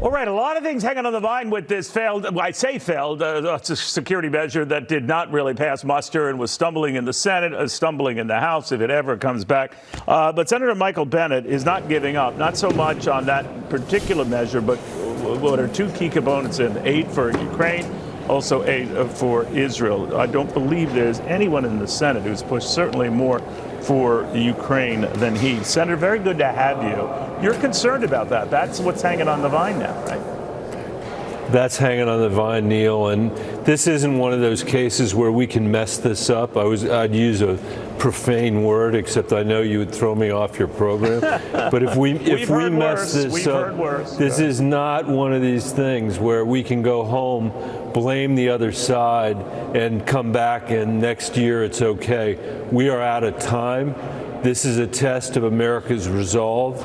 All right, a lot of things hanging on the vine with this failed, well, I say failed, security measure that did not really pass muster and was stumbling in the Senate, stumbling in the House if it ever comes back. But Senator Michael Bennet is not giving up, not so much on that particular measure, but what are two key components in aid for Ukraine, also aid for Israel. I don't believe there's anyone in the Senate who's pushed certainly more for Ukraine than he. Senator, very good to have you. You're concerned about that. That's what's hanging on the vine now, right? That's hanging on the vine, Neil, and this isn't one of those cases where we can mess this up. I'd use a profane word, except I know you would throw me off your program. But if we mess this up, this is not one of these things where we can go home, blame the other side, and come back and next year it's okay. We are out of time. This is a test of America's resolve.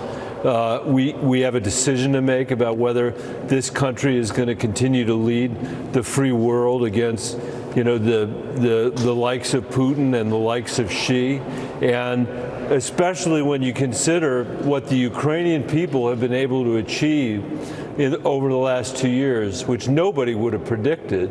We have a decision to make about whether this country is going to continue to lead the free world against, the likes of Putin and the likes of Xi, and especially when you consider what the Ukrainian people have been able to achieve over the last 2 years, which nobody would have predicted.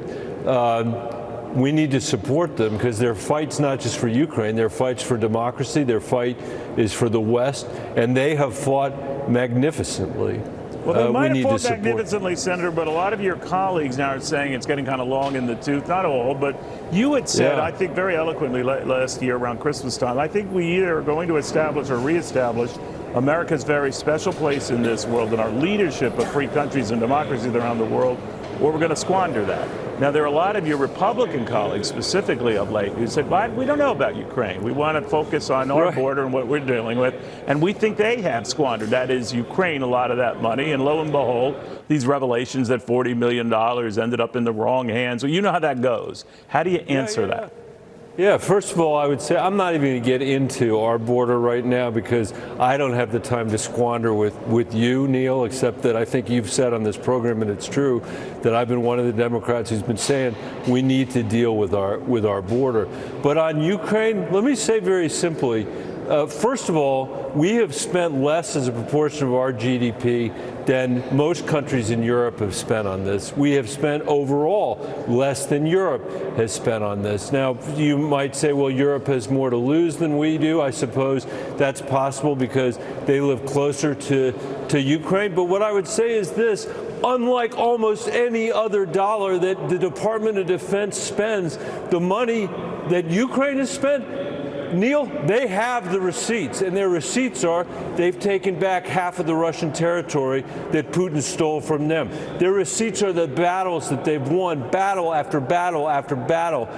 We need to support them because their fight's not just for Ukraine, their fight's for democracy, their fight is for the West, and they have fought magnificently. Well, they might have fought magnificently, Senator, but a lot of your colleagues now are saying it's getting kind of long in the tooth. Not all, but you had said, I think very eloquently last year around Christmas time, I think we either are going to establish or reestablish America's very special place in this world and our leadership of free countries and democracies around the world, or we're going to squander that. Now, there are a lot of your Republican colleagues, specifically of late, who said, well, we don't know about Ukraine. We want to focus on our border and what we're dealing with. And we think they have squandered, that is, Ukraine, a lot of that money. And lo and behold, these revelations that $40 million ended up in the wrong hands. Well, you know how that goes. How do you answer that? Yeah, first of all, I would say I'm not even going to get into our border right now because I don't have the time to squander with you, Neil, except that I think you've said on this program, and it's true, that I've been one of the Democrats who's been saying we need to deal with our border. But on Ukraine, let me say very simply, first of all, we have spent less as a proportion of our GDP than most countries in Europe have spent on this. We have spent overall less than Europe has spent on this. Now, you might say, well, Europe has more to lose than we do. I suppose that's possible because they live closer to Ukraine. But what I would say is this: unlike almost any other dollar that the Department of Defense spends, the money that Ukraine has spent, Neil, they have the receipts, and their receipts are they've taken back half of the Russian territory that Putin stole from them. Their receipts are the battles that they've won, battle after battle after battle,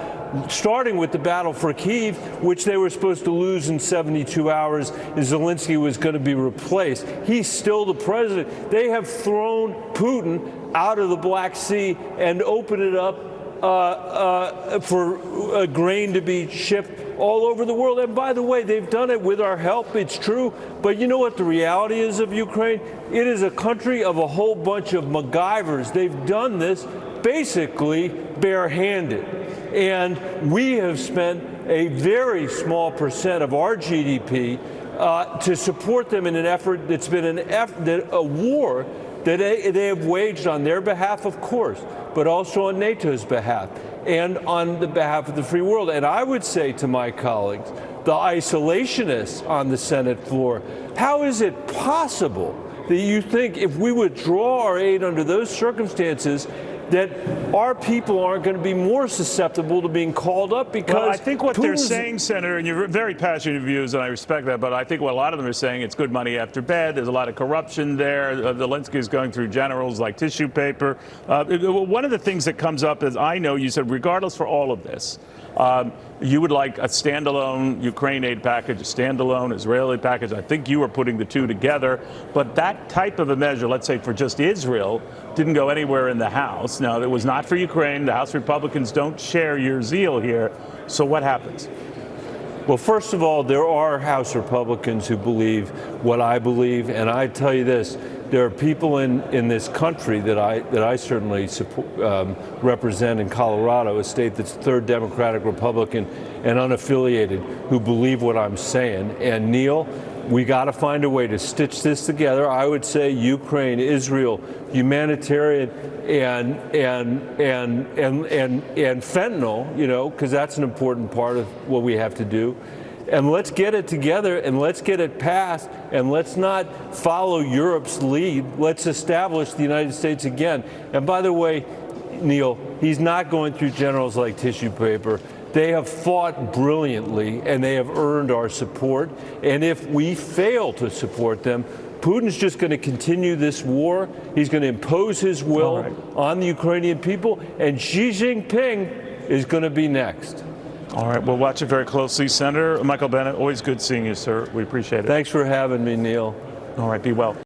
starting with the battle for Kyiv, which they were supposed to lose in 72 hours, and Zelensky was going to be replaced. He's still the president. They have thrown Putin out of the Black Sea and opened it up for grain to be shipped all over the world. And by the way, they've done it with our help, it's true. But you know what the reality is of Ukraine? It is a country of a whole bunch of MacGyvers. They've done this basically barehanded. And we have spent a very small percent of our GDP to support them in an effort that's been a war that they have waged on their behalf, of course, but also on NATO's behalf and on the behalf of the free world. And I would say to my colleagues, the isolationists on the Senate floor, how is it possible that you think if we withdraw our aid under those circumstances that our people aren't going to be more susceptible to being called up? Because I think what they're saying, Senator, and you're very passionate views, and I respect that, but I think what a lot of them are saying, it's good money after bad. There's a lot of corruption there. Zelensky is going through generals like tissue paper. One of the things that comes up is, I know you said, regardless for all of this, you would like a standalone Ukraine aid package, a standalone Israeli package. I think you were putting the two together. But that type of a measure, let's say for just Israel, didn't go anywhere in the House. Now, it was not for Ukraine. The House Republicans don't share your zeal here. So what happens? Well, first of all, there are House Republicans who believe what I believe. And I tell you this, there are people in this country that I certainly represent in Colorado, a state that's third Democratic Republican and unaffiliated, who believe what I'm saying. And Neil, We got to find a way to stitch this together. I would say Ukraine, Israel, humanitarian, and fentanyl, because that's an important part of what we have to do. And let's get it together, and let's get it passed, and let's not follow Europe's lead. Let's establish the United States again. And by the way, Neil, he's not going through generals like tissue paper. They have fought brilliantly, and they have earned our support. And if we fail to support them, Putin's just going to continue this war. He's going to impose his will on the Ukrainian people, and Xi Jinping is going to be next. All right, we'll watch it very closely. Senator Michael Bennet, always good seeing you, sir. We appreciate it. Thanks for having me, Neil. All right, be well.